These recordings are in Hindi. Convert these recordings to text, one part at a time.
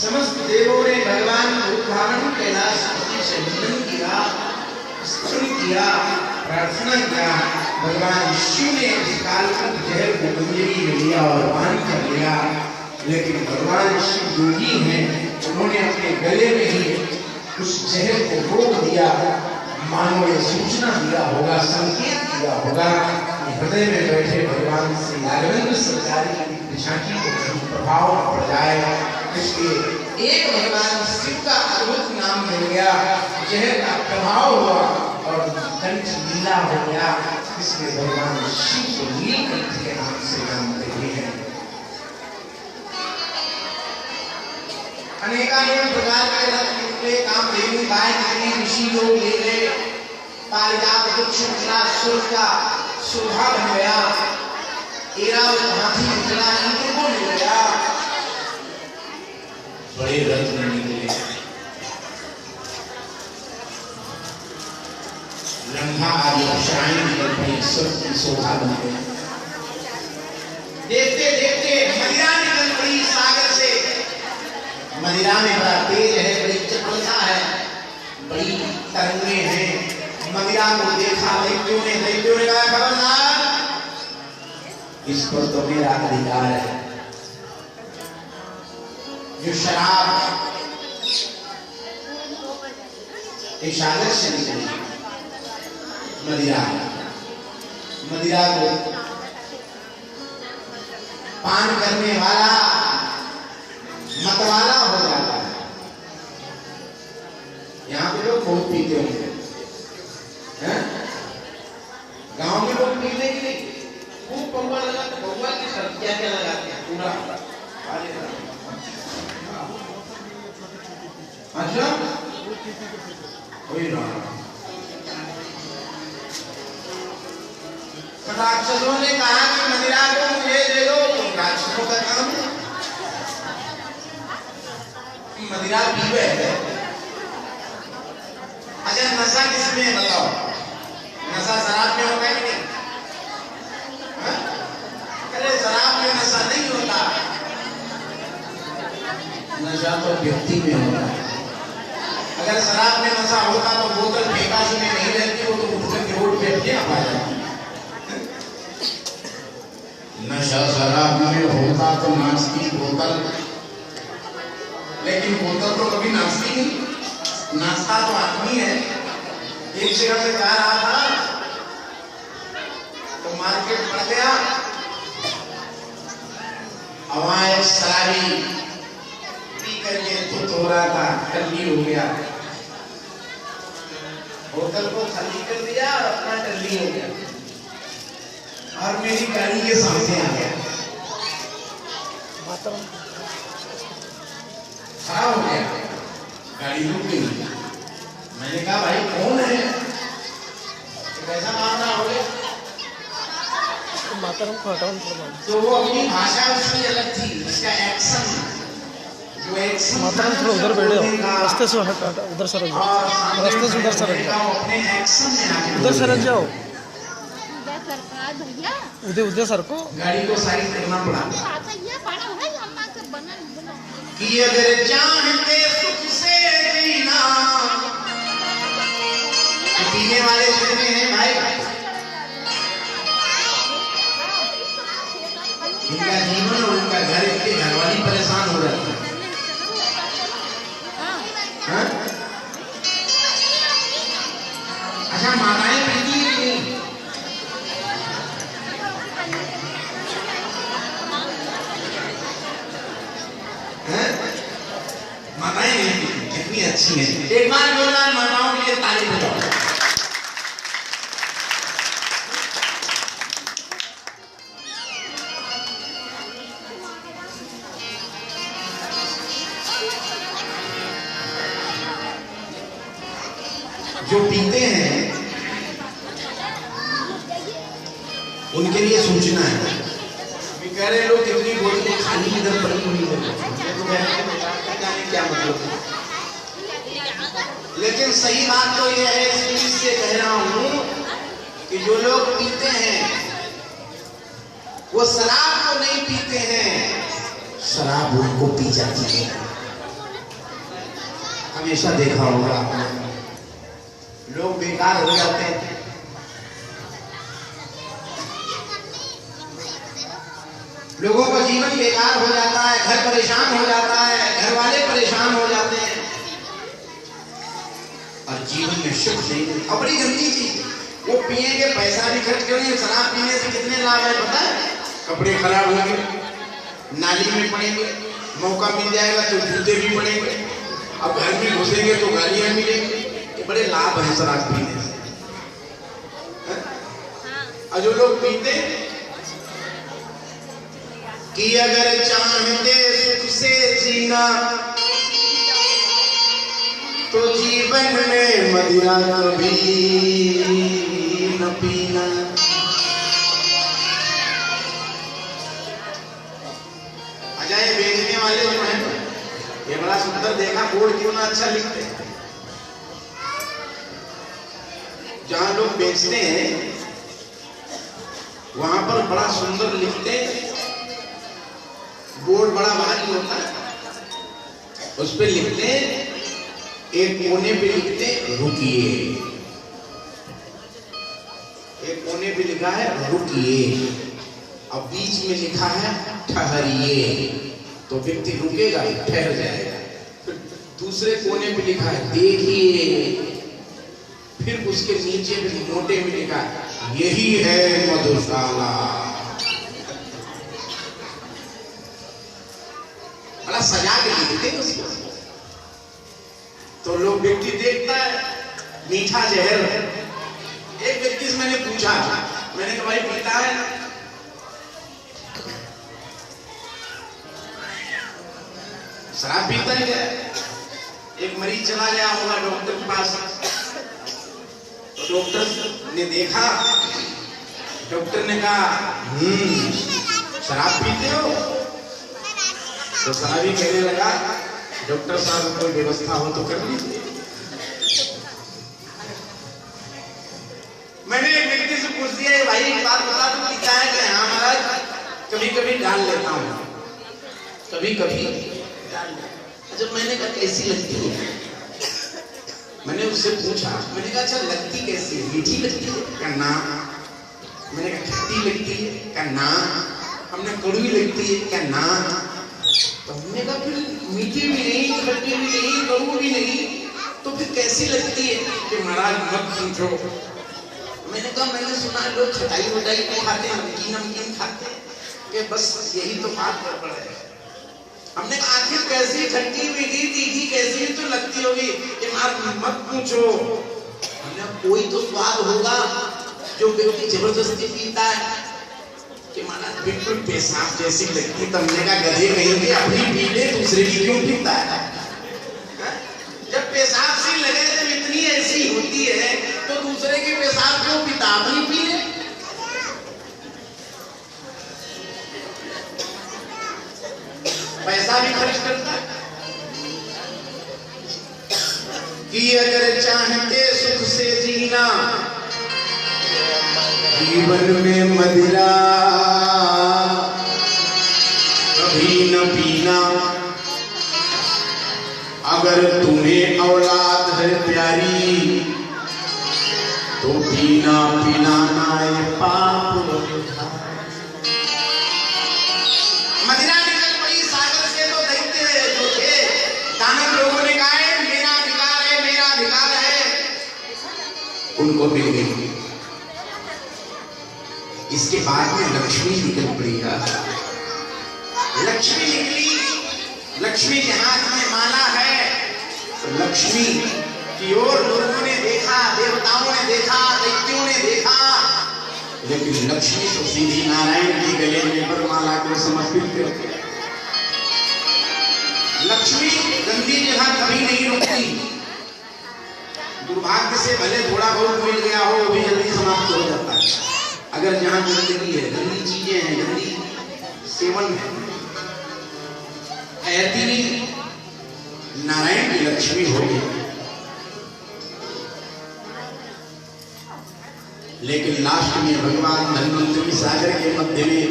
समस्त देवों ने भगवान को धारण कैलाशपति से वंदन किया, स्तुति किया, प्रार्थना किया। भगवान शिव ने इस कालकूट जहर को मंजरी में लिया और पान कर लिया, लेकिन भगवान शिव योगी हैं, उन्होंने अपने गले में ही उस जहर को रोक दिया। मानो ये सूचना दिया होगा, संकेत दिया होगा कि हृदय में बैठे भगवान श्री राघवेंद्र सरकार की झांकी को प्रभाव पड़ जाए। इसलिए एक भगवान शिव का अद्भुत नाम मिल गया, जहर का प्रभाव हुआ और कंठ नीला हो गया। इसलिए भगवान शिव को नीलकंठ के नाम से जानते हैं। अनेकानेक प्रकार के रथ निकले, कामधेनु गाय निकली, ऋषि लोग ले गए, पारिजात वृक्ष निकला, सूर्य का शोभा बन गया, ऐरावत हाथी निकला, इंद्र को मिल गया, बड़े रथ निकले। लंका आदि अप्सराएं निकल पड़ी, सबकी शोभा बन गई। देखते देखते मदिरा निकल पड़ी सागर से। मदिरा में बड़ा तेज है, बड़ी चपलता है, बड़ी तरंगे हैं। मदिरा को देखा दैत्यों ने कहा, खबरदार, इस पर तो मेरा अधिकार है। जो शराब एक सागर से निकली, मदिरा को पान करने वाला मतवाला हो जाता है। यहाँ पे लोग बहुत पीते होंगे, गांव में लोग पीते कि नहीं? खूब पौवा लगा, पौवा की सब्जियां क्या लगाते हैं पूरा। अच्छा कोई ना, राक्षसों ने कहा कि मदिरा को मुझे दे दो, तो राक्षसों का काम है मदिरा पीवे है। अच्छा नशा किसमें है बताओ? नशा शराब में होता है कि नहीं? अरे शराब में नशा नहीं होता, नशा तो व्यक्ति में होता है। अगर शराब में नशा होता तो बोतल फेंका से नहीं रहती, वो तो उठ के रोड पे अपने आप आ जाती। नशा शराब में होता तो नाचती बोतल, लेकिन बोतल तो कभी नाचती नहीं। नाश्ता तो आदमी है। एक जगह पे जा रहा था तो मार्केट पड़ गया, हवाएं सारी पी करके धुत हो रहा था, टल्ली हो गया। होटल को खाली कर दिया और अपना टल्ली हो गया और मेरी गाड़ी के सामने आ गया, खराब हो गया, गाड़ी रुक गई। मैंने कहा भाई कौन है, कैसा मामला हो गया? तो वो अपनी भाषा उसकी अलग थी, उसका एक्शन जो एक्शन थोड़ा उधर बैठे हो, रास्ते से हटा, उधर सरक जाओ, रास्ते से उधर सरक जाओ, अपने एक्शन में आके उधर सरक जाओ, भैया उधर उधर सर को गाड़ी को साइड करना पड़ा कि अगर चाहते सुख से जीना, तो पीने वाले जितने हैं भाई, इनका जीवन और उनका घर, इनके घरवाली परेशान हो जाती है। हाँ? अच्छा माताएं पीती है कि नहीं? माताएं नहीं पीती, कितनी अच्छी है। एक बार जोरदार माताओं के लिए ताली बजाओ। जो पीते हैं उनके लिए सूचना है। कह रहे लोग कितनी बोतलें खाली इधर पड़ी हुई है, क्या मतलब है? लेकिन सही बात तो यह है, इस चीज से कह रहा हूं कि जो लोग पीते हैं वो शराब को नहीं पीते हैं, शराब उनको पी जाती है। हमेशा देखा होगा आपने, लोग बेकार हो जाते हैं, लोगों का जीवन बेकार हो जाता है, घर परेशान हो जाता है, घर वाले परेशान हो जाते हैं और जीवन में सुख नहीं। और बड़ी गंदी चीज, वो पिएंगे, पैसा भी खर्च करेंगे। शराब पीने से कितने लाभ है पता है? कपड़े खराब होंगे, नाली में पड़ेंगे, मौका मिल जाएगा तो जूते भी पड़ेंगे, अब घर में घुसेंगे तो गालियां मिलेंगी। ये बड़े लाभ है शराब पीने से। और जो लोग पीते कि अगर चाहते सुख से जीना, तो जीवन में मदिरा कभी न पीना। अच्छा, ये बेचने वाले जो हैं, ये बड़ा सुंदर देखा, बोर्ड क्यों ना अच्छा लिखते हैं। जहां लोग बेचते हैं वहां पर बड़ा सुंदर लिखते, बोर्ड बड़ा भारी होता है, उस पे लिखते, एक कोने पे लिखते रुकिए, एक कोने पे लिखा है रुकिए, अब बीच में लिखा है ठहरिए, तो व्यक्ति रुकेगा, ठहर जाएगा। फिर दूसरे कोने पे लिखा है देखिए, फिर उसके नीचे भी मोटे में लिखा है यही है मधुशाला। बड़ा सजा के लिखते हैं उसको, तो लोग व्यक्ति देखता है मीठा जहर है। एक व्यक्ति से मैंने पूछा, मैंने कहा भाई पीता है? शराब पीता है क्या? एक मरीज चला गया होगा डॉक्टर के पास, तो डॉक्टर ने देखा, डॉक्टर ने कहा शराब पीते हो? तो शराबी कहने लगा डॉक्टर साहब कोई व्यवस्था हो तो कर लीजिए। मैंने एक व्यक्ति से पूछ दिया भाई एक बात बता तू पीता है क्या? हाँ महाराज, कभी कभी डाल लेता हूँ, कभी कभी डाल लेता। जब मैंने कहा कैसी लगती है, मैंने उससे पूछा, मैंने कहा अच्छा लगती कैसी है? मीठी लगती है क्या? ना। मैंने कहा खट्टी लगती है क्या? ना। हमने कड़वी लगती है क्या? ना। तो हमने कहा फिर मीठी भी नहीं, खट्टी भी नहीं, कड़वी भी नहीं, तो फिर कैसी लगती है कि महाराज मत पूछो। मैंने कहा मैंने सुना लोग खटाई वटाई नहीं खाते, नमकीन नमकीन खाते, कि बस यही तो बात गड़बड़ है। हमने कहा आखिर कैसी खट्टी मीठी तीखी कैसी तो लगती होगी कि महाराज मत पूछो। हमने कोई तो स्वाद होगा जो व्यक्ति जबरदस्ती पीता है कि महाराज बिल्कुल पेशाब जैसी लगती। तो हमने कहा गधे कहीं भी अपनी पी ले, दूसरे की क्यों पीता है? जब पेशाब सी लगे जब इतनी ऐसी होती है तो दूसरे की पेशाब क्यों पीता, अपनी पी ले। पैसा भी खर्च करता है कि अगर चाहते सुख से जीना जीवन में मदिरा कभी न पीना। अगर तुम्हें औलाद है प्यारी तो पीना पिलाना ये पाप। मदिरा निकल पड़ी सागर से तो दैत्य जो थे दानव लोगों ने कहा है मेरा अधिकार है, मेरा अधिकार है, उनको मिल गई। इसके बाद में लक्ष्मी निकल पड़ी। लक्ष्मी निकली, लक्ष्मी के हाथ में माला है। तो लक्ष्मी की ओर लोगों ने देखा, देवताओं ने देखा, दैत्यों ने देखा, लेकिन लक्ष्मी तो सीधी नारायण के गले में वरमाला को समर्पित करती। लक्ष्मी गंदी जगह कभी नहीं रुकती। दुर्भाग्य से भले थोड़ा बहुत मिल गया हो वो भी जल्दी समाप्त हो जाता है। अगर जहां गंदगी है, गंदी चीजें हैं, गंदी सेवन है, ऐसी नारायण की लक्ष्मी होगी। लेकिन लास्ट में भगवान धन्वंतरी सागर के मध्य में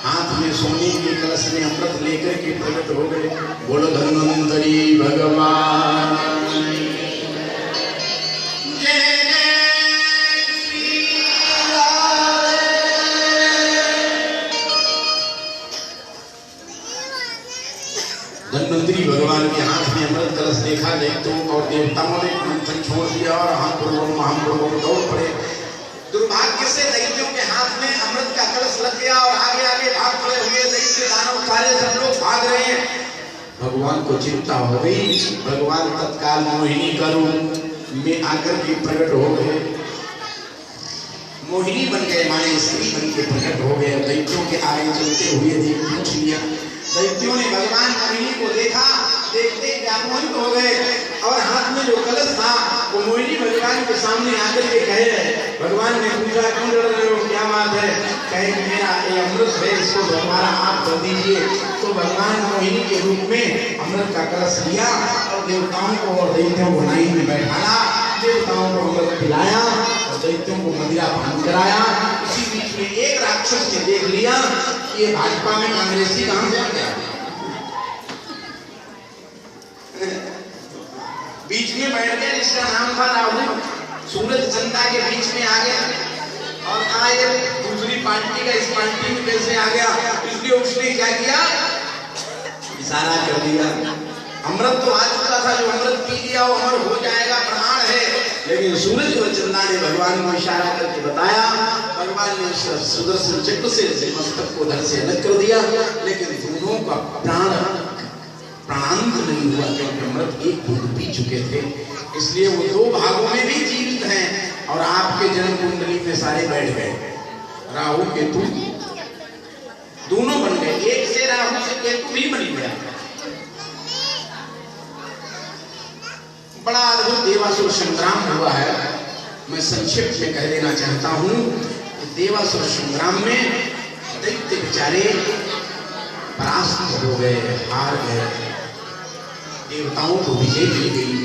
हाथ में सोने के कलश में अमृत लेकर के प्रकट हो गए। बोलो धन्वंतरी भगवान धन्वंतरी भगवान के हाथ में अमृत कलश देखा दैत्यों और देवताओं ने मंथन छोड़ दिया और हम पूर्वम दौड़ पड़े। दुर्भाग्य से दैत्यों के हाथ में अमृत का कलश लग गया और आगे आगे भाग पड़े हुए दैत्य दानव सारे सब लोग भाग रहे हैं। भगवान को चिंता हो गई। भगवान तत्काल मोहिनी का रूप में आकर के प्रकट हो गए, मोहिनी बन गए, माने स्त्री बन के प्रकट हो गए। दैत्यों के आगे चलते हुए देख पूछ लिया। दैत्यों ने भगवान मोहिनी को देखा, देखते व्यामोहित हो गए और हाथ में जो कलश था वो मोहिनी भगवान के सामने आकर के कहे। भगवान ने पूछा क्यों लड़ रहे हो, क्या बात है? कहे मेरा ये अमृत है, इसको दोबारा आप कर दीजिए। तो भगवान मोहिनी के रूप में अमृत का कलश लिया और देवताओं को और दैत्यों को लाइन में बैठाया। देवताओं को अमृत पिलाया और दैत्यों को मदिरा पान कराया। इसी बीच में एक राक्षस ने देख लिया कि ये भाजपा में कांग्रेसी कहां से आ गया। बीच में बैठ गया, जिसका नाम था राहुल। सूरज जनता के बीच में आ गया और कहा ये दूसरी पार्टी का इस पार्टी में कैसे आ गया। इसलिए उसने क्या किया, इशारा कर दिया। अमृत तो आ चुका था, जो अमृत पी लिया वो अमर हो जाएगा, प्रमाण है। लेकिन सूरज और चंदा ने भगवान को इशारा करके बताया। भगवान ने सुदर्शन चक्र से मस्तक को धड़ से अलग कर दिया, लेकिन दोनों का प्राणांत नहीं हुआ, क्योंकि अमृत एक बूंद पी चुके थे। इसलिए वो दो भागों में भी जीवित हैं और आपके जन्म कुंडली में सारे बैठ गए। राहु केतु दोनों बन गए, एक से राहु से केतु भी बन गया। बड़ा अद्भुत देवासुर संग्राम हुआ है। मैं संक्षिप्त में कह देना चाहता हूँ कि देवासुर संग्राम में दैत्य बेचारे परास्त हो गए, हार गए। देवताओं को विजय मिल गई,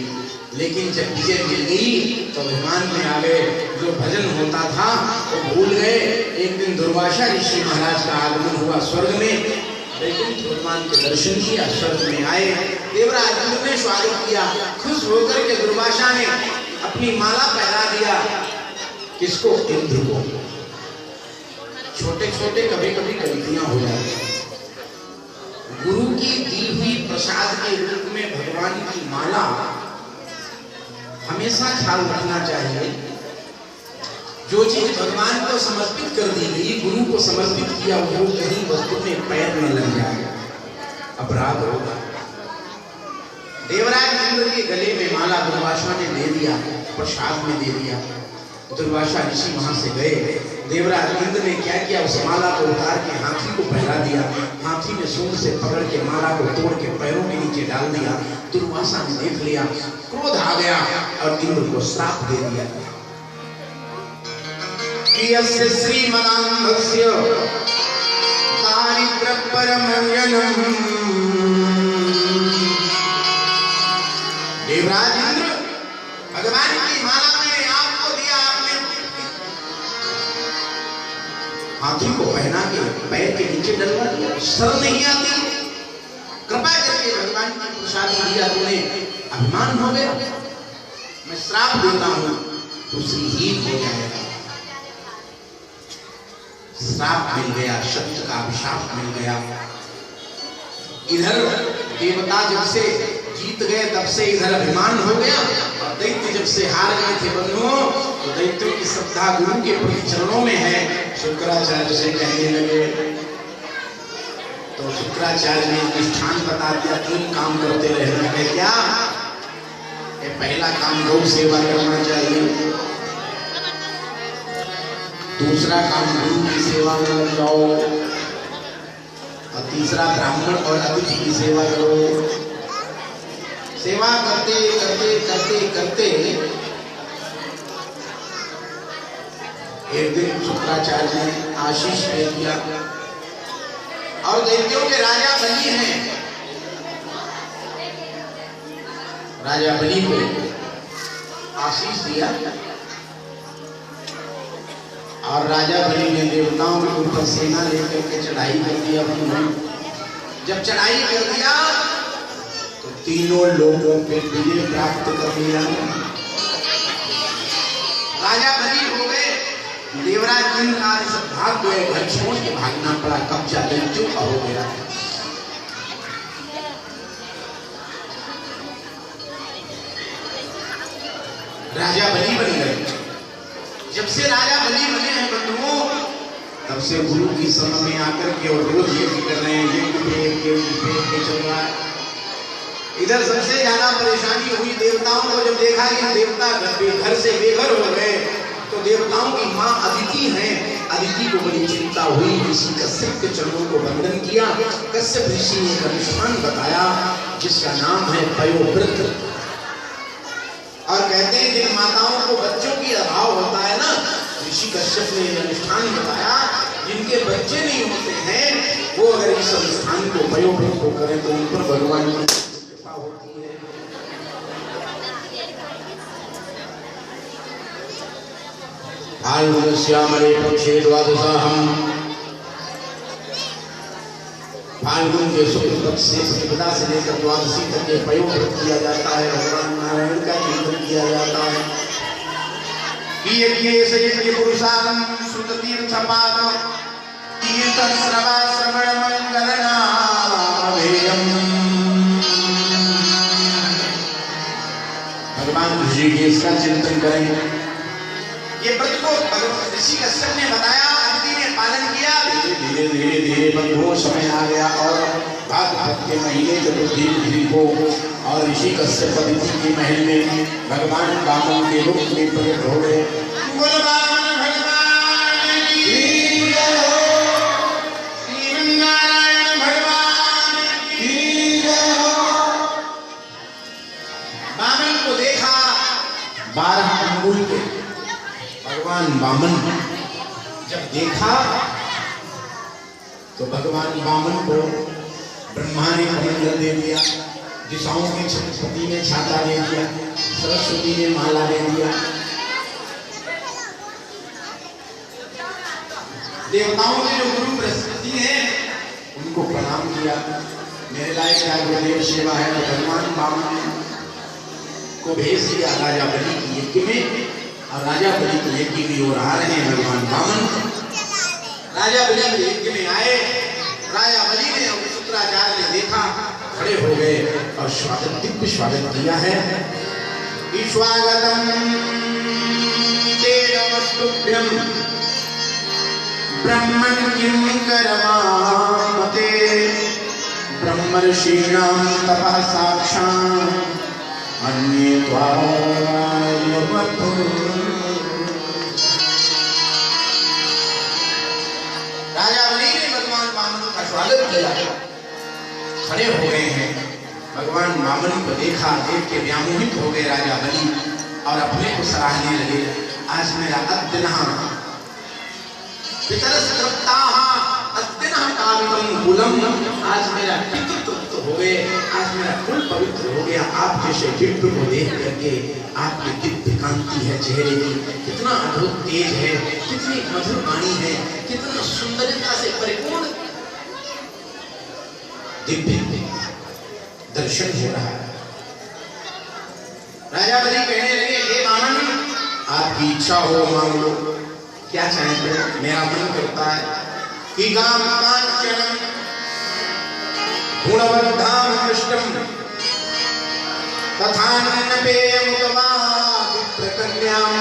लेकिन जब विजय मिल गई तो भगवान में आ गए। जो भजन होता था वो भूल गए। एक दिन दुर्वासा ऋषि महाराज का आगमन हुआ स्वर्ग में। वैकुंठ भगवान के दर्शन किया, स्वर्ग में आए। देवराज इंद्र ने स्वागत किया। खुश होकर के दुर्वासा ने अपनी माला पहना दिया। किसको? इंद्र को। छोटे छोटे कभी कभी गलतियां हो जाती हैं। गुरु की दी हुई प्रसाद के रूप में भगवान की माला हमेशा ख्याल रखना चाहिए, जो चीज भगवान को समर्पित कर दी गई, गुरु को समर्पित किया, वो कहीं वस्तु में पैर न लग जाए, अपराध होगा। देवराज इंद्र के गले में माला दुर्वासा ने दे दिया, प्रसाद में दे दिया। दुर्वासा ऋषि वहां से गए। देवराज इंद्र ने क्या किया, उस माला को उतार के हाथी को पहरा दिया। हाथी ने सूंड से पकड़ के माला को तोड़ के पैरों के नीचे डाल दिया। दुर्वासा ने देख लिया, क्रोध आ गया और इंद्र को श्राप दे दिया। यस्य श्रीमदान्धस्य दारिद्र्य परमंजनम्। देवराज इंद्र, भगवान की माला मैंने आपको दिया, आपने हाथी को पहना के पैर के नीचे डलवा दिया। शर्म नहीं आती? कृपा करके भगवान की प्रसादी दिया तूने, अभिमान हो गया। मैं श्राप देता हूं, तू श्रीहीन हो जाएगा। श्राप मिल गया, सत्य का अभिशाप मिल गया। इधर देवता जब से जीत गए तब से इधर अभिमान हो गया, और दैत्य जब से हार गए थे बंधुओं, तो दैत्यों की श्रद्धा गुरु के प्रति चरणों में है। शुक्राचार्य से कहने लगे, तो शुक्राचार्य ने अनुष्ठान बता दिया, 3 काम करते रहना है। क्या? पहला काम गौ सेवा करना चाहिए, दूसरा काम गुरु की सेवा में लग जाओ, और तीसरा ब्राह्मण और अतिथि की सेवा करो। सेवा करते करते करते करते एक दिन शुक्राचार्य ने आशीष दे दिया, और दैत्यों के राजा बलि हैं, राजा बलि को आशीष दिया, और राजा बलि ने देवताओं के ऊपर सेना लेकर के चढ़ाई कर दिया। जब चढ़ाई कर दिया तो तीनों लोगों पे विजय प्राप्त कर लिया। राजा बलि हो गए। देवराज इंद्र आदि सब भाग गए, घर छोड़ के भागना पड़ा, कब्जा दैत्यों का हो गया। राजा बलि बन गए। जब से राजा बलि बने हैं बंधुओं, तब से गुरु की सभा में आकर के और रोज यज्ञ कर रहे हैं, यज्ञ चल रहा है। इधर सबसे ज्यादा परेशानी हुई देवताओं को, जब देखा कि देवता घर से बेघर हो गए, तो देवताओं की माँ अदिति हैं, अदिति को बड़ी चिंता हुई। ऋषि कश्यप के चरणों को वंदन किया। कश्यप ऋषि ने एक अनुष्ठान बताया जिसका नाम है पयोव्रत। और कहते हैं जिन माताओं को बच्चों की अभाव होता है ना, ऋषि कश्यप ने अनुष्ठान बताया, जिनके बच्चे नहीं होते हैं वो अगर इस अनुष्ठान को पयोव्रत को करें तो उन पर भगवान की कृपा होती है। फाल्गुन श्यामले पक्षे द्वादशाहम्, फाल्गुन के शुक्ल पक्ष से प्रतिपदा से लेकर द्वादशी तक के पयोव्रत किया जाता है। भगवान नारायण का चिंतन किया जाता है। यज्ञ पुरुषार्थ श्रुततीर्थपाद तीर्थ श्रवा श्रवण मंगलनामधेयम्। भगवान ऋषिकेश का चिंतन करें। ये व्रत को ऋषि कश्यप ने बताया, अदिति ने पालन किया। धीरे धीरे धीरे बंधुओं समय आ गया, और भाद्रपद के महीने चतुर्थी को और ऋषि कश्यप अदिति के महल में भगवान वामन के रूप में प्रकट हो गए। वामन को देखा, 12 अंगुल के भगवान वामन जब देखा तो भगवान वामन को ब्रह्मा ने कमंडल दे दिया, दिशाओं की सरस्वती ने छाता दे दिया, सरस्वती ने माला दे दिया। देवताओं के जो गुरु बृहस्पति हैं उनको प्रणाम किया। मेरे लायक क्या गुरुदेव सेवा है। भगवान वामन को भेज दिया राजा बलि की यज्ञ में, और राजा बलि की यज्ञ की ओर आ रहे हैं भगवान वामन। राजा बलि के यज्ञ में आए, राजा बलि ने और शुक्राचार्य ने देखा, खड़े हो गए और स्वागत, दिव्य स्वागत किया है। स्वागतम ते नमस्तुभ्यं ब्रह्मण किंकरमामते ब्रह्मर्षीणां तपः साक्षात् अन्ये त्वायवतु। राजा बलि ने भगवान वामन का स्वागत किया, खड़े हो गए हैं। भगवान वामन को देखा, देख के व्यामोहित हो गए राजा बलि और अपने को सराहने लगे। आज मेरा अद्दिनः पितरस्तृप्ताः अद्दिनः कामितं कुलम, आज मेरा पितृ तृप्त हो गए, आज मेरा कुल पवित्र हो गया। आप जैसे दिव्य को देख करके, आपकी दिव्य कांति है चेहरे की, कितना अद्भुत तेज है, कितनी मधुर वाणी है, कितना सुंदरता से परिपूर्ण दिव्य दर्शन हो रहा है। राजा बलि कहने लगे, हे वामन, आपकी इच्छा हो मांग लो, क्या चाहते हो? मेरा मन करता है कि गाम कांचनम गुणवर्धाम दृष्टम तथान्नपेयमुतवा विप्रकन्याम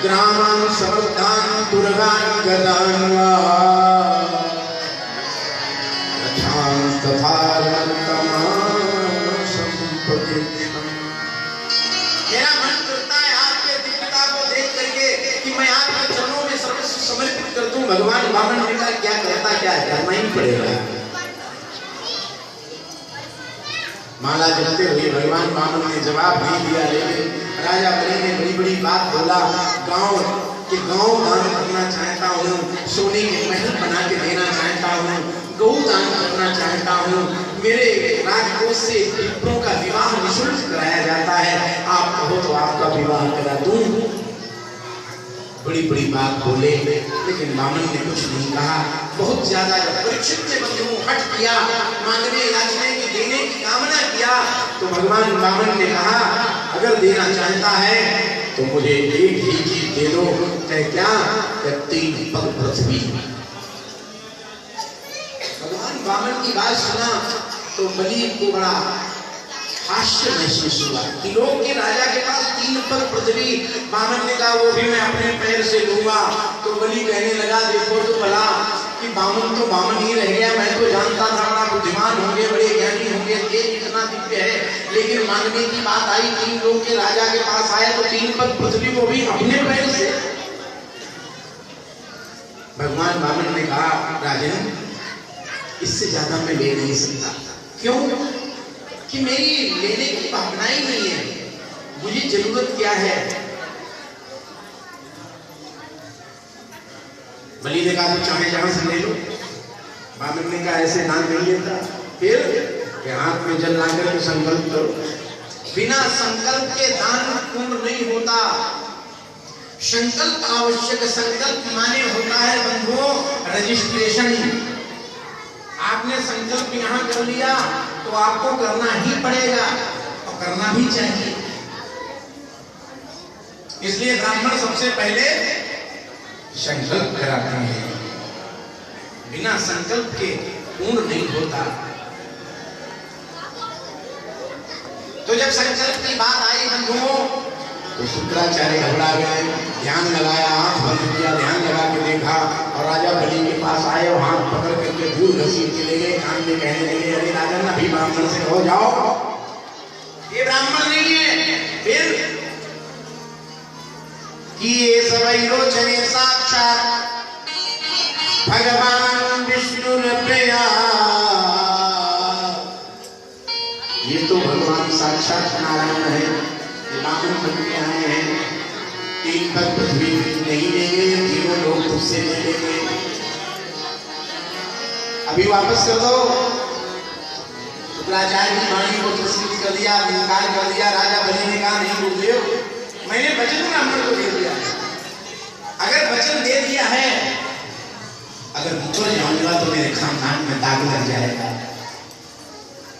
ग्रामान् समर्थान् दुर्गान् गदान् वा तथा मेरा मन करता है आपके दिव्यता को देख करके कि मैं आपके चरणों में सर्वस्व समर्पित कर दूं। भगवान वामन ने कहा, क्या करता, क्या करना ही पड़ेगा। माला जपते हुए भगवान वामन ने जवाब नहीं दिया, लेकिन राजा बलि ने बड़ी बड़ी बात बोला। गांव दान करना चाहता हूँ, सोने के महल बना के देना चाहता हूँ, गौ दान करना चाहता हूँ, मेरे राजकोष से विप्रों का विवाह निःशुल्क कराया जाता है, आप कहो तो आपका विवाह करा दूं। बड़ी बड़ी बात बोले, लेकिन वामन ने कुछ नहीं कहा। बहुत ज्यादा जब परीक्षित ने बंधुओं हट किया, मांगने याचने की देने की कामना किया, तो भगवान वामन ने कहा, अगर देना चाहता है तो मुझे एक ही चीज दे दो। क्या? 3 पग पृथ्वी। भगवान वामन की बात सुना तो बलि को बड़ा हास्य महसूस हुआ कि लोग के राजा के पास 3 पग पृथ्वी। वामन ने कहा, वो भी मैं अपने पैर से लूंगा। तो बलि कहने लगा, देखो तो भला कि वामन तो वामन ही रह गया, मैं तो जानता था बड़ा बुद्धिमान होंगे, बड़े ज्ञानी होंगे, तेज इतना दिव्य है, लेकिन मांगने की बात आई, 3 लोग के राजा के पास आए तो 3 पग पृथ्वी वो भी अपने पैर से। भगवान वामन ने कहा, राजन, इससे ज्यादा मैं ले नहीं सकता। क्यों? कि मेरी लेने की भावना ही नहीं है, मुझे जरूरत क्या है। बलि ने कहा, तो चाहे जहां से ले लो। वामन ने कहा, ऐसे दान नहीं लेता। फिर हाथ में जल लाकर के संकल्प करो। बिना संकल्प के दान पूर्ण नहीं होता। संकल्प आवश्यक। संकल्प माने होता है बंधुओं रजिस्ट्रेशन। आपने संकल्प यहाँ कर लिया तो आपको करना ही पड़ेगा और करना भी चाहिए। इसलिए ब्राह्मण सबसे पहले संकल्प कराते हैं, बिना संकल्प के पूर्ण नहीं होता। तो जब संकल्प की बात आई बंधुओं तो शुक्राचार्य घबरा गए, ध्यान लगाया, आंख बंद किया, ध्यान लगा के देखा और राजा बलि के पास आए और हाथ पकड़ करके दूर घसीट के ले गए। कान में कहने लगे, अरे राजन, अभी ब्राह्मण से कहो जाओ, ये ब्राह्मण नहीं है। फिर कि ये सबई लोचने साक्षात भगवान विष्णु प्रिया, ये तो भगवान साक्षात नारायण है, ब्राह्मण बन के आए हैं। 3 पग पृथ्वी नहीं लेंगे, तीनों लोग उससे ले लेंगे। अभी वापस कर दो। शुक्राचार्य की वाणी को तिरस्कृत कर दिया, इनकार कर दिया। राजा बलि ने कहा, नहीं गुरुदेव, मैंने वचन ब्राह्मण को दे दिया है। अगर वचन दे दिया है, अगर मुकर जाऊंगा तो मेरे खानदान में दाग लग जाएगा।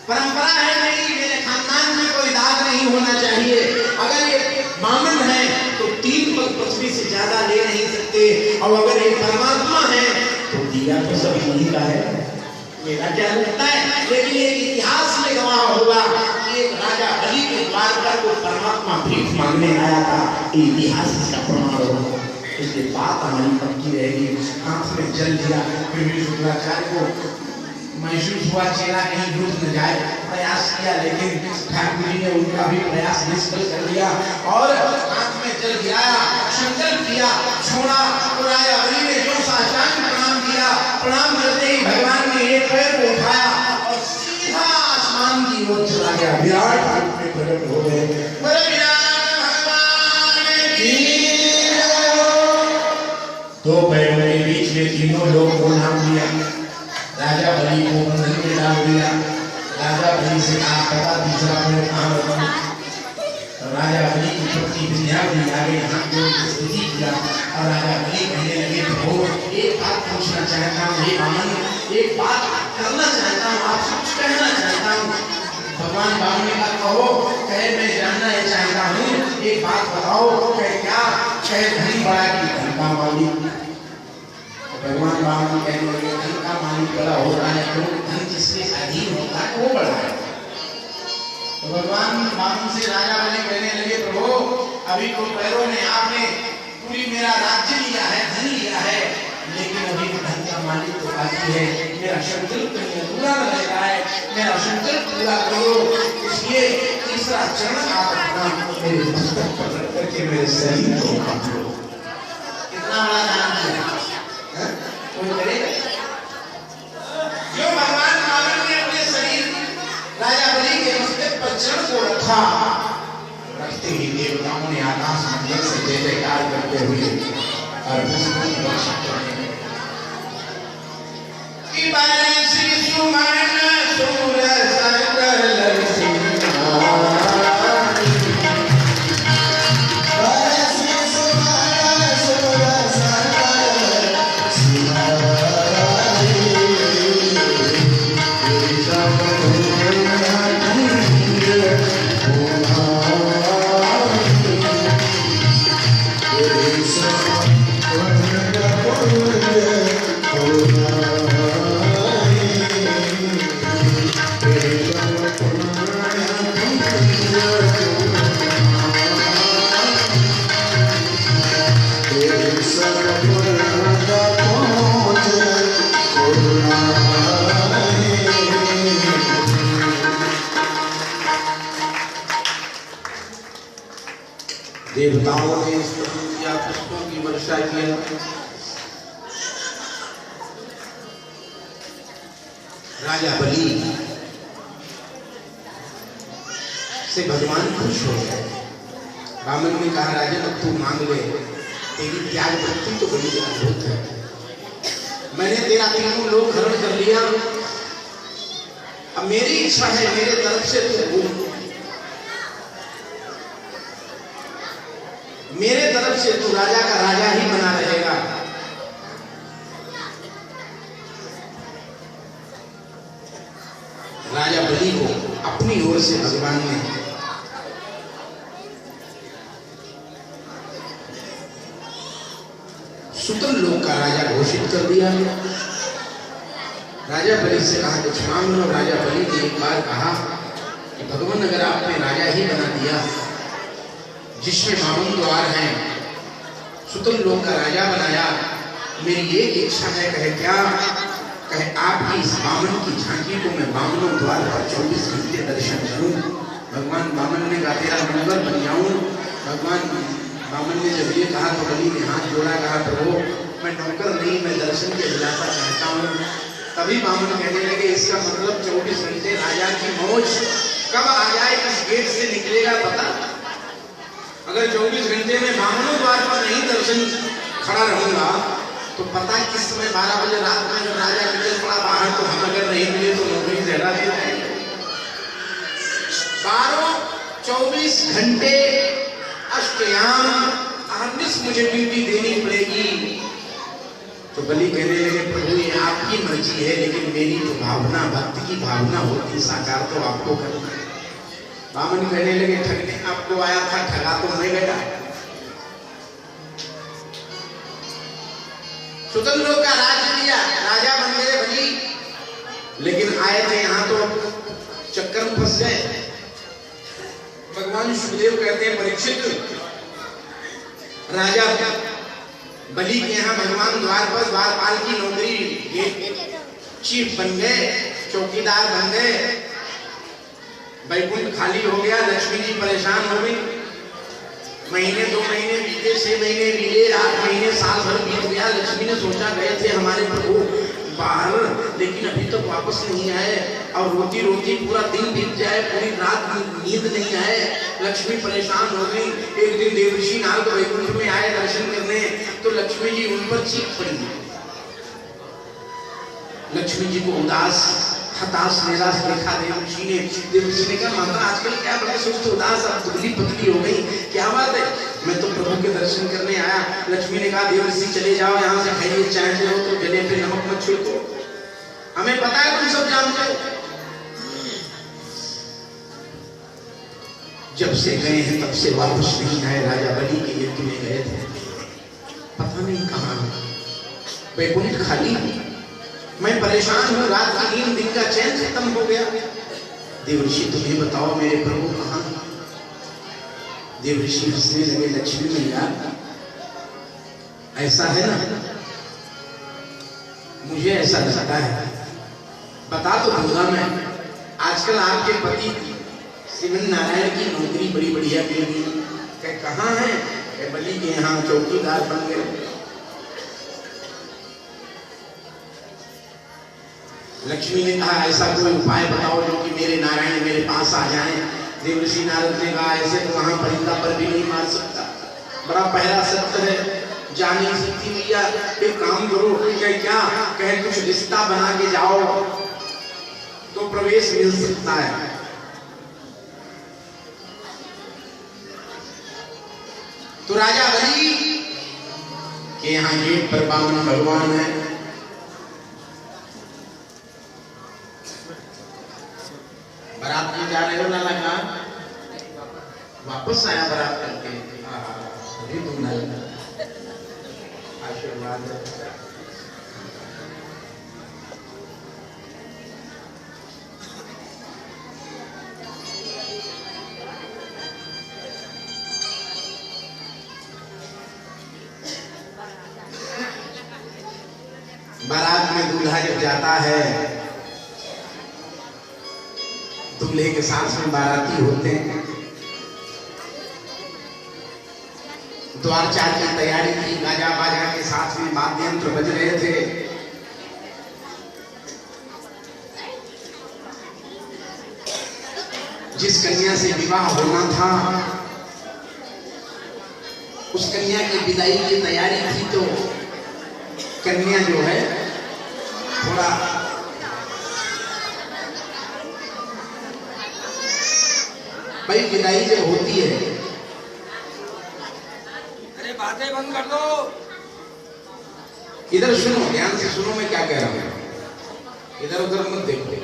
परंपरा है नहीं, मेरे खानदान में कोई दाग नहीं होना चाहिए। अगर ये वामन है तो 3 पग पृथ्वी से ज्यादा ले नहीं सकते, और अगर ये परमात्मा है तो दिया तो सभी उन्हीं का है, मेरा क्या लगता है। लेकिन एक इतिहास में गवाह होगा कि एक राजा बलि के द्वार पर को महात्मा भीख मांगने आया था, इतिहास इसका प्रमाण होगा। इसलिए बात हमारी पक्की रहेगी। हाथ में जल दिया, फिर भी शुक्राचार्य को महसूस हुआ चेला कहीं डूब न जाए, प्रयास किया, लेकिन ठाकुर जी ने उनका भी प्रयास निष्फल कर दिया और हाथ में जल गिराया, संकल्प किया, छोड़ा। राजा बलि ने जो साष्टांग प्रणाम किया, प्रणाम करते ही भगवान ने एक पैर को उठाया और सीधा आसमान की ओर चला गया। विराट रूप में प्रकट हो गए। दो पैरों के बीच में तीनों लोग को नाम दिया। राजा बलि को बंधन में डाल दिया। राजा बलि से कहा, पता तीसरा पैर कहाँ रखूं? तो राजा बलि की पत्नी विंध्यावली आगे हाथ जोड़ के स्तुति किया और राजा बलि कहने लगे, प्रभु एक बात पूछना चाहता हूँ, हे वामन, एक बात करना चाहता हूँ, आपसे कुछ कहना चाहता हूँ। भगवान वामन ने कहा, कहो। कहे, मैं जानना ये चाहता हूँ, एक बात बताओ। कहे, क्या? कहे, धन बड़ा कि धन का मालिक? भगवान वामन कहने लगे, धन का मालिक बड़ा हो रहा है, क्योंकि धन जिसके अधीन होता है वो बड़ा है। तो भगवान वामन से राजा बलि कहने लगे, प्रभु अभी तो पैरों ने आपने पूरी मेरा राज्य लिया है, धन लिया है, लेकिन अभी तो धन का मालिक तो बाकी है। मेरा संकल्प पूरा न लग रहा है, मेरा संकल्प पूरा करो। इसलिए तीसरा चरण आप अपना मेरे मस्तक पर रख करके मेरे शरीर को काट लो। कितना बड़ा दान किया, कोई करेगा? जो भगवान वामन ने अपने शरीर राजा बलि के मस्तक पर चरण को रखा, रखते ही देवताओं ने आकाश मंडल से जय जयकार करते हुए और पुष्पों की वर्षा करने लगे। कि बारिश सुमन सूर सकल सिंगार, देवताओं ने किया, पुष्पों की वर्षा किया। राजा बलि से भगवान खुश हो गए। वामन ने कहा, राजन अब तू मांग ले, तेरी त्याग वृत्ति तो बड़ी अद्भुत है। मैंने तेरा तीनों लोग हरण कर लिया, अब मेरी इच्छा है मेरे तरफ से तू मेरे तरफ से तू राजा का राजा ही बना रहेगा। राजा बलि को अपनी ओर से भगवान ने सुतल लोक का राजा घोषित कर दिया। राजा बलि से कहा, कुछ मांग लो। राजा बलि ने एक बार कहा कि भगवान अगर आपने राजा ही बना दिया, जिसमें बावन द्वार हैं, सुतल लोक का राजा बनाया, मेरी एक इच्छा है। कहे, क्या? कहे, आपकी इस बामन की झांकी को मैं बामनों द्वार पर 24 घंटे दर्शन करूं। भगवान बामन ने कहा, तेरा नौकर बन जाऊं। भगवान बामन ने जब ये कहा तो बलि ने हाथ जोड़ा, कहा, प्रभु मैं नौकर नहीं, मैं दर्शन के दिलासा चाहता हूँ। तभी बामन कहने लगे, इसका मतलब 24 घंटे राजा की मौज कब आ जाए, किस गेट से निकलेगा पता? अगर 24 घंटे में बामनों द्वार पर नहीं दर्शन खड़ा रहूंगा तो पता किस समय 12 बजे रात में जब राजा निकल पड़ा बाहर, तो हम अगर नहीं मिले तो नौकरी जहरा दे जाएंगे। 24 घंटे अष्टयाम अहर्निश मुझे ड्यूटी देनी पड़ेगी। तो बलि कहने लगे, प्रभु ये आपकी मर्जी है, लेकिन मेरी तो भावना, भक्ति की भावना होती, साकार तो आपको करना है। बामन कहने लगे, ठगने आपको आया था, ठगा तो मैं गया। सुतल लोक का राज्य लिया, राजा बन गए बलि, लेकिन आए थे यहाँ तो चक्कर में फंस गए। भगवान सुखदेव कहते हैं परीक्षित, राजा बलि के यहाँ भगवान द्वारपाल की नौकरी गेट चीफ बन गए, चौकीदार बन गए, वैकुंठ खाली हो गया, लक्ष्मी जी परेशान हो गई। महीने 2 महीने बीते, 6 महीने बीते, 8 महीने, साल भर बीत गया। लक्ष्मी ने सोचा गए थे हमारे प्रभु बाहर, लेकिन अभी तक वापस नहीं आए, और रोती रोती पूरा दिन बीत जाए, पूरी रात नींद नहीं आए। लक्ष्मी परेशान हो गई। एक दिन देवर्षि नारद वैकुंठ में आए दर्शन करने, तो लक्ष्मी जी उन पर चीख पड़ी। लक्ष्मी जी को उदास, हताश, निराश देखा देवर्षि ने। देवर्षि ने कहा, माता आजकल क्या बड़े सुस्त, उदास, अब दुबली पतली हो गई, क्या बात है? मैं तो प्रभु के दर्शन करने आया। लक्ष्मी ने कहा, देवर्षि चले जाओ यहाँ से, खाइए, चाहते हो तो गले पे नमक मत छिड़को, हमें पता है तुम सब जानते हो। जब से गए हैं तब से वापस नहीं आए। राजा बलि के यज्ञ में गए थे, पता नहीं कहाँ वैकुंठ खाली। मैं परेशान हूँ, रात की नींद, दिन का चैन खत्म हो गया। देवर्षि तुम्हें बताओ मेरे प्रभु कहाँ? देवर्षि हंसने लगे, लक्ष्मी मैया ऐसा है ना, मुझे ऐसा लगता है, बता तो दूंगा मैं। आजकल आपके पति श्रीमन नारायण की नौकरी बड़ी बढ़िया मिली, कहाँ है? बलि के यहाँ चौकीदार बन गए। लक्ष्मी ने कहा, ऐसा कोई उपाय बताओ जो कि मेरे नारायण मेरे पास आ जाए। देवर्षि नारद ने कहा, ऐसे तो वहां परिंदा पर भी नहीं मार सकता, बड़ा पहला सत्य है, जा नहीं सकती मैया। एक काम करो, क्या कहे कुछ रिश्ता बना के जाओ तो प्रवेश मिल सकता है। तो राजा बलि के यहाँ गेट पर बामन भगवान है। बारात में जा रहे हो ना, लगा वापस आया बारात करके, अभी तुम ना आशीर्वाद। बारात में दूल्हा जब जाता है, दूल्हे के साथ में बाराती होते हैं। द्वार चार की तैयारी थी, गाजा बाजा के साथ में वाद्य यंत्र बज रहे थे। जिस कन्या से विवाह होना था उस कन्या की विदाई की तैयारी थी, तो कन्या जो है थोड़ा भाई विदाई जब होती है, अरे बातें बंद कर दो, इधर सुनो, ध्यान से सुनो मैं क्या कह रहा हूं, इधर उधर मत देखो।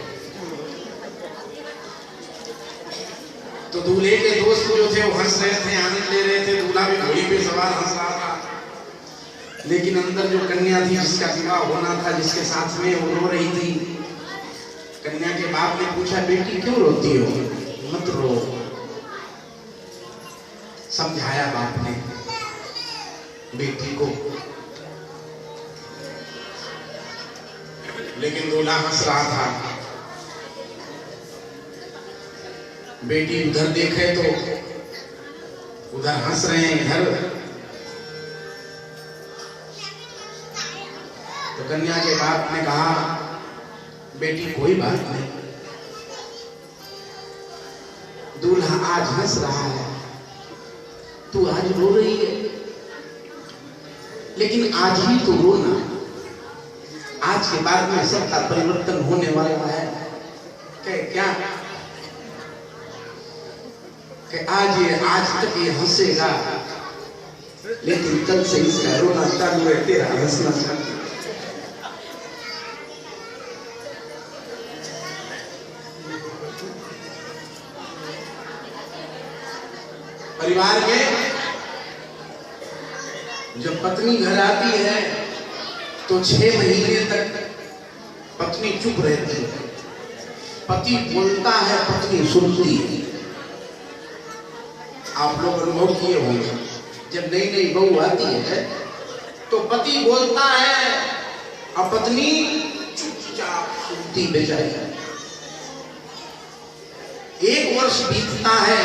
तो दूल्हे के दोस्त जो थे वो हंस रहे थे, आनंद ले रहे थे, दूल्हा भी घोड़ी पे सवार हंस रहा था। लेकिन अंदर जो कन्या थी जिसका विवाह होना था, जिसके साथ में वो रो रही थी। कन्या के बाप ने पूछा, बेटी क्यों रोती हो? मत रो। समझाया बाप ने बेटी को, लेकिन दूल्हा हंस रहा था। बेटी उधर देखे तो उधर हंस रहे हैं, इधर। तो कन्या के बाप ने कहा, बेटी कोई बात नहीं, दूल्हा आज हंस रहा है, तू आज रो रही है, लेकिन आज ही तो रोना, आज के बाद में सबका परिवर्तन होने वाला है। क्या कि आज तक ये हंसेगा, लेकिन कल से इसका रोना चालू है, तेरा हंसना चालू। परिवार में जब पत्नी घर आती है तो 6 महीने तक पत्नी चुप रहती है। पति बोलता है, पत्नी सुनती है। आप लोग अनुभव किए होंगे, जब नई नई बहू आती है तो पति बोलता है और पत्नी चुपचाप सुनती बेचारी। 1 वर्ष बीतता है,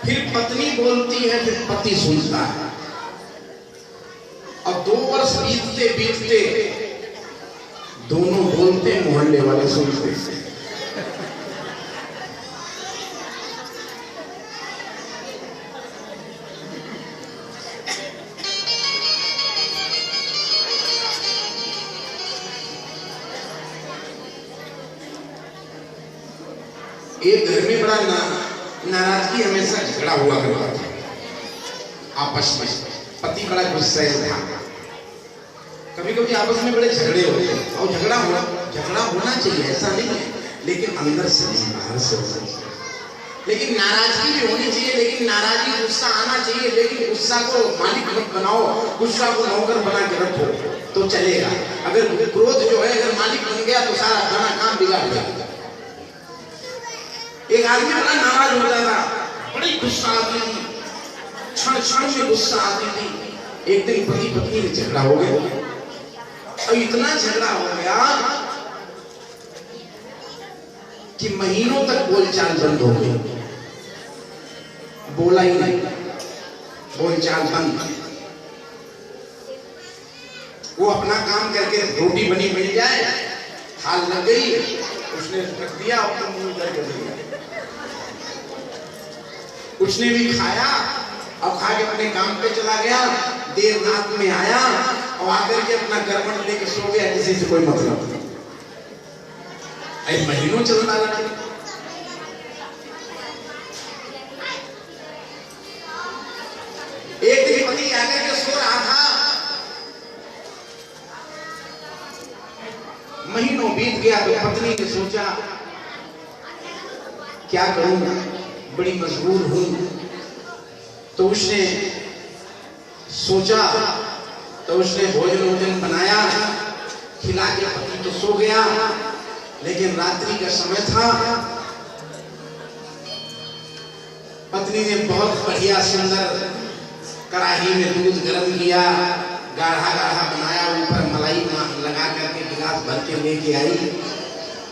फिर पत्नी बोलती है, फिर पति सुनता है, और 2 वर्ष बीतते बीतते दोनों बोलते, मोहल्ले वाले सुनते। एक घर में बड़ा नाराजगी, हमेशा झगड़ा हुआ करता था आपस में। पति बड़ा गुस्सैल था, कभी कभी आपस में बड़े झगड़े होते हैं, और झगड़ा होना चाहिए, ऐसा नहीं है, लेकिन अंदर से नहीं, बाहर से होना चाहिए। लेकिन नाराजगी भी होनी चाहिए, लेकिन नाराजगी, गुस्सा आना चाहिए, लेकिन गुस्सा को मालिक मत बनाओ, गुस्सा को नौकर बना के रखो तो चलेगा। अगर क्रोध जो है अगर मालिक बन गया तो सारा खाना काम बिगाड़ जाएगा। एक आदमी बड़ा नाराज हो जाता, बड़ी गुस्सा आती थी, क्षण क्षण में गुस्सा आती थी। एक दिन पति पत्नी में झगड़ा हो गया, और इतना झगड़ा हो गया कि महीनों तक बोलचाल बंद हो गई, बोला ही नहीं, बोलचाल बंद। वो अपना काम करके रोटी बनी मिल जाए, थाल लग गई, उसने रख दिया, अपना मुंह कर दिया, उसने भी खाया और खा के अपने काम पे चला गया। देर रात में आया और आकर के अपना गरबड़ लेके सो गया, किसी से कोई मतलब नहीं। ऐसे महीनों चलना लगा। एक दिन पति आकर के सो रहा था, महीनों बीत गया तो पत्नी ने सोचा क्या करूंगा, बड़ी मजबूर हूं। तो उसने सोचा, तो उसने भोजन बनाया, खिला के पति तो सो गया, लेकिन रात्रि का समय था। पत्नी ने बहुत बढ़िया सुंदर कढ़ाई में दूध गर्म किया, गाढ़ा गाढ़ा बनाया, ऊपर मलाई लगा करके गिलास भर के लेके आई,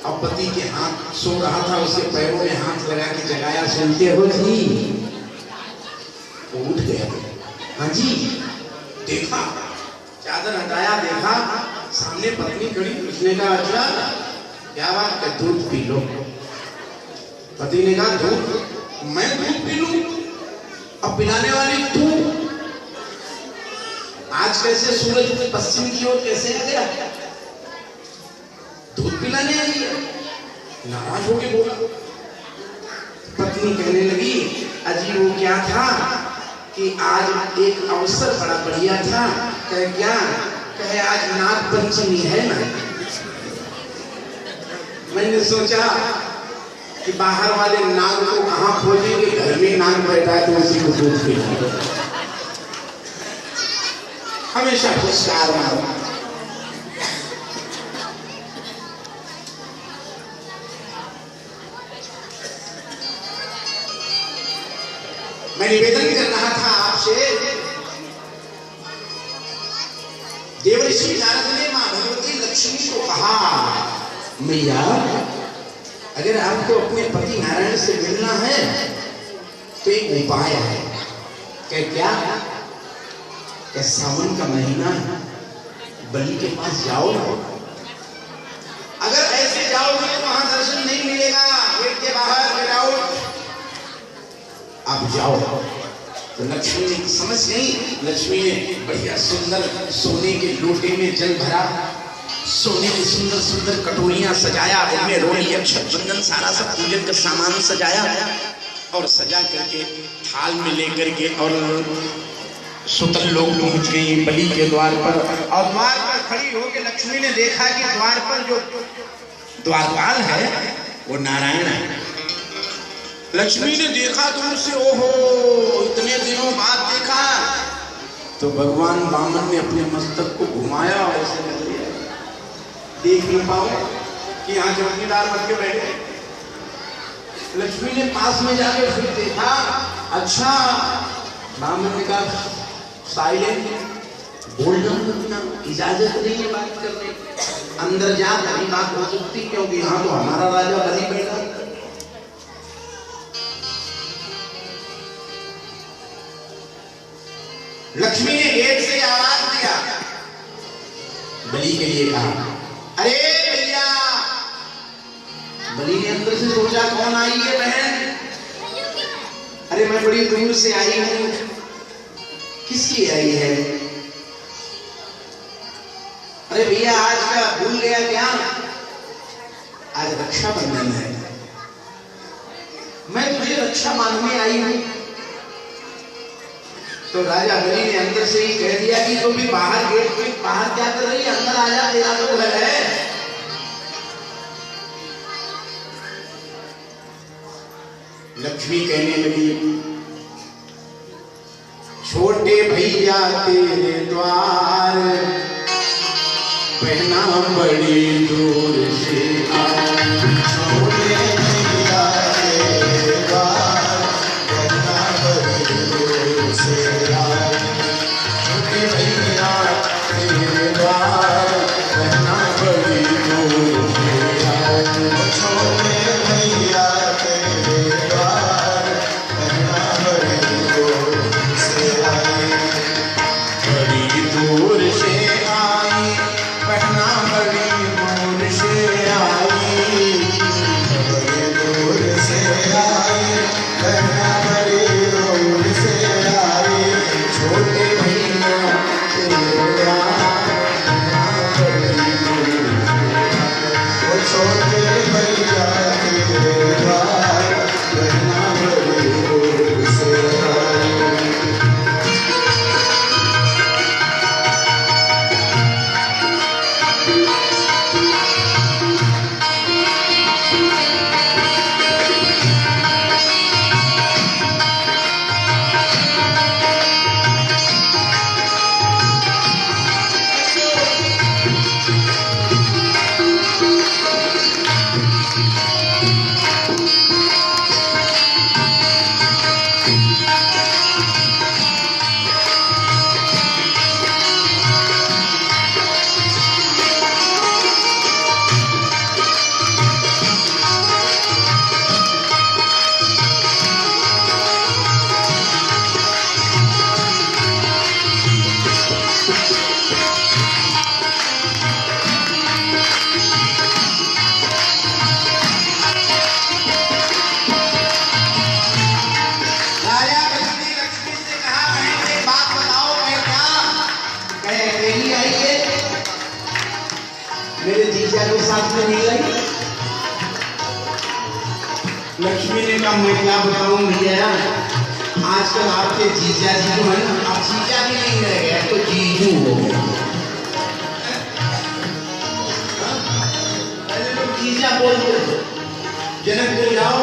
और पति के हाथ सो रहा था, उसके पैरों में हाथ लगा के जगाया, सुनते हो जी? वो उठ गया, हाँ जी। देखा, चादर हटाया, देखा सामने पत्नी खड़ी। उसने कहा अच्छा क्या बात है, दूध पी लो। पति ने कहा दूध? मैं दूध पी लूं? अब पिलाने वाली तू? आज कैसे सूरज पश्चिम की ओर कैसे आ गया, दूध पिलाने आई है? नाराज होके बोला। पत्नी कहने लगी अजी वो क्या था कि आज एक अवसर बड़ा बढ़िया था। कहे क्या? कहे आज नाग पंचमी है ना। मैंने सोचा कि बाहर वाले नाग को कहाँ खोजेंगे, घर में नाग बैठा है तो उसी को दूध पिलाएंगे। हमेशा पुरस्कार मारो। मैं निवेदन कर रहा था आपसे, देवर्षि नारद ने मां भगवती लक्ष्मी को कहा मैया अगर आपको अपने पति नारायण से मिलना है तो एक उपाय है। क्या? क्या सावन का महीना है, बलि के पास जाओ ना। अगर ऐसे जाओगे तो वहां दर्शन नहीं मिलेगा, गेट के बाहर गेट आउट, आप जाओ। तो लक्ष्मी ने समझ गई। लक्ष्मी ने बढ़िया सुंदर सोने के लोटे में जल भरा, सोने की सुंदर सुंदर कटोरियां सजाया, उनमें रोली अक्षत चंदन सारा सब पूजन का सामान सजाया, और सजा करके थाल में लेकर के और सुतल लोग पहुंच गई बलि के द्वार पर। और द्वार पर खड़ी होकर लक्ष्मी ने देखा कि द्वार पर जो द्वारपाल है वो नारायण है। लक्ष्मी ने देखा दूर से, ओहो इतने दिनों बाद देखा, तो भगवान वामन ने अपने मस्तक को घुमाया और ऐसे कर लिया, देख नहीं पाओ कि यहाँ चौकीदार बन के बैठे। लक्ष्मी ने पास में जाके फिर देखा, अच्छा ब्राह्मण ने कहा साइलेंट, बोल ना, इजाजत नहीं है बात करने, अंदर जा तभी बात हो सकती, क्योंकि यहाँ तो हमारा राजा बलि बैठा। लक्ष्मी ने गेट से आवाज दिया, बलि के लिए कहा, अरे भैया। बलि ने अंदर से सोचा कौन आई है बहन, अरे मैं बड़ी दूर से आई हूं, किसकी आई है? अरे भैया आज का भूल गया क्या, आज रक्षाबंधन है, मैं तुझे रक्षा मांगने आई हूं। तो राजा बलि ने अंदर से ही कह दिया कि तुम भी बाहर गेट के बाहर क्या कर रही है, अंदर आ जा, तेरा तो घर है। लक्ष्मी कहने लगी, छोटे भैया तेरे द्वार, पहना बड़ी दूर से छोटे भैया तेरे द्वार, पहना बड़ी दूर से छोटे भैया तेरे द्वार, पहना बड़ी दूर से छोटे भैया तेरे द्वार, पहना बड़ी दूर से बड़ी दूर से आई, पहना बड़ी दूर से आई, बड़ी दूर से आई, पहना बड़ी दूर से आई, छोटे भैया तेरे द्वार, पहना बड़ी दूर से, छोटे भैया तेरे द्वार, पहना बड़ी दूर से आई। मेरे जीजा के साथ में नहीं लाई। लक्ष्मी ने कहा मैं क्या बताऊं भैया, आजकल आपके जीजा जी जो है ना, आप जीजा भी नहीं रह गए, तो जीजू हो गए। पहले लोग जीजा बोलते थे, जनकपुर जाओ